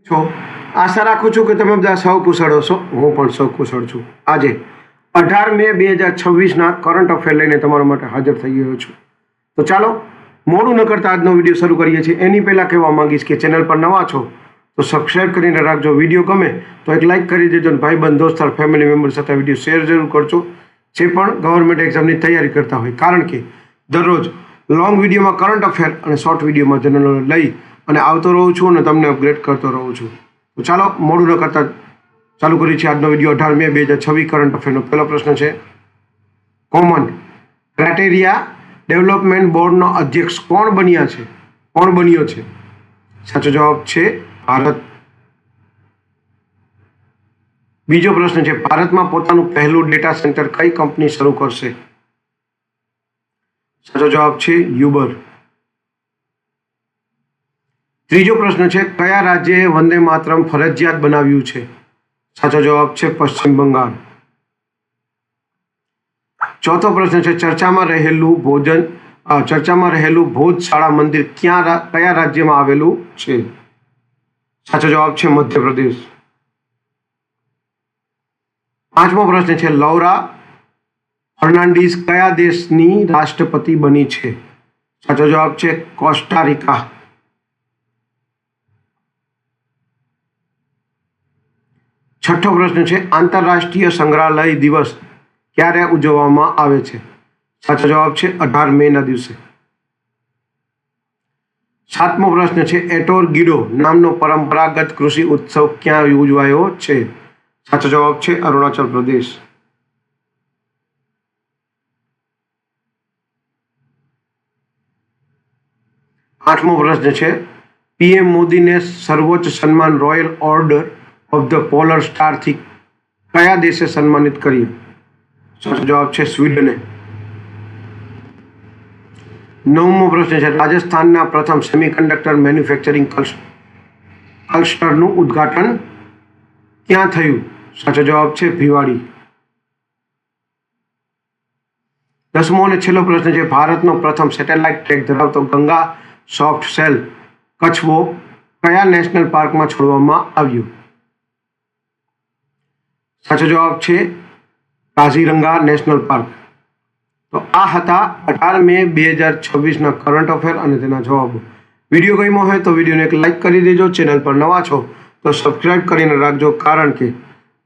છો આશા રાખું છું કે તમે બધા સૌ કુશળ હશો. હું પણ સૌ કુશળ છું. આજે 18 મે 2026ના કરંટ અફેર લઈને તમારા માટે હાજર થઈ ગયો છું. તો ચાલો મોડું ન કરતા આજનો વિડીયો શરૂ કરીએ છીએ. એની પહેલાં કહેવા માંગીશ કે ચેનલ પર નવા છો તો સબસ્ક્રાઈબ કરીને રાખજો. વિડીયો ગમે તો એક લાઇક કરી દેજો અને ભાઈબંધ દોસ્તાર ફેમિલી મેમ્બર સાથે વિડીયો શેર જરૂર કરજો જે પણ ગવર્મેન્ટ એક્ઝામની તૈયારી કરતા હોય. કારણ કે દરરોજ લોંગ વિડીયોમાં કરંટ અફેર અને શોર્ટ વિડીયોમાં જનરલ નોલેજ લઈ અને આવતો રહું છું અને તમને અપગ્રેડ કરતો રહું છું. તો ચાલો મોડું ન કરતા ચાલુ કરીએ છીએ આજનો વિડીયો. 18 મે 2026 કરંટ અફેરનો પહેલો પ્રશ્ન છે, કોમન ક્રાઇટેરિયા ડેવલપમેન્ટ બોર્ડનો અધ્યક્ષ કોણ બન્યો છે? સાચો જવાબ છે ભારત. બીજો પ્રશ્ન છે, ભારતમાં પોતાનું પહેલું ડેટા સેન્ટર કઈ કંપની શરૂ કરશે? સાચો જવાબ છે યુબર. ત્રીજો પ્રશ્ન છે, કયા રાજ્યએ વંદે માતરમ ફરજિયાત બનાવ્યું છે? સાચો જવાબ છે પશ્ચિમ બંગાળ. ચોથો પ્રશ્ન છે, ચર્ચામાં રહેલું ભોજશાળા મંદિર કયા રાજ્યમાં આવેલું છે? સાચો જવાબ છે મધ્યપ્રદેશ. પાંચમો પ્રશ્ન છે, લૌરા ફર્નાન્ડીઝ કયા દેશની રાષ્ટ્રપતિ બની છે? સાચો જવાબ છે કોસ્ટારિકા. છઠ્ઠો પ્રશ્ન છે, આંતરરાષ્ટ્રીય સંગ્રહાલય દિવસ ક્યારે ઉજવવામાં આવે છે? સાચો જવાબ છે 18 મેના દિવસે. સાતમો પ્રશ્ન છે, એટોર ગીડો નામનો પરંપરાગત કૃષિ ઉત્સવ ક્યાં ઉજવાયો છે? સાચો જવાબ છે અરુણાચલ પ્રદેશ. આઠમો પ્રશ્ન છે, પીએમ મોદીને સર્વોચ્ચ સન્માન royal order of the polar સ્ટારથી કયા દેશે સન્માનિત કર્યું? સાચો જવાબ છે સ્વીડને. નવમો પ્રશ્ન છે, રાજસ્થાનના પ્રથમ સેમિકન્ડક્ટર મેન્યુફેક્ચરિંગ ક્લસ્ટરનું ઉદ્ઘાટન ક્યાં થયું? સાચો જવાબ છે ભિવાડી. દસમો અને છેલ્લો પ્રશ્ન છે, ભારતનો પ્રથમ સેટેલાઇટ ટ્રેક ધરાવતો ગંગા સોફ્ટ સેલ કચ્છવો કયા નેશનલ પાર્કમાં છોડવામાં આવ્યું? સાચો જવાબ છે કાઝીરંગા નેશનલ પાર્ક. તો આ હતા 18 મે 2026ના કરંટ અફેર અને તેના જવાબો. વિડીયો ગમ્યો હોય તો વિડીયોને એક લાઇક કરી દેજો. ચેનલ પર નવા છો તો સબસ્ક્રાઈબ કરીને રાખજો. કારણ કે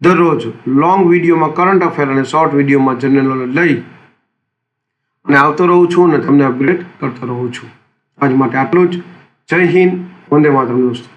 દરરોજ લોંગ વિડીયોમાં કરંટ અફેર અને શોર્ટ વિડીયોમાં જનરલ નોલેજ લઈ અને આવતો રહું છું અને તમને અપગ્રેડ કરતો રહું છું. આજ માટે આટલું જ. જય હિન્દ, વંદે માતરમ દોસ્તો.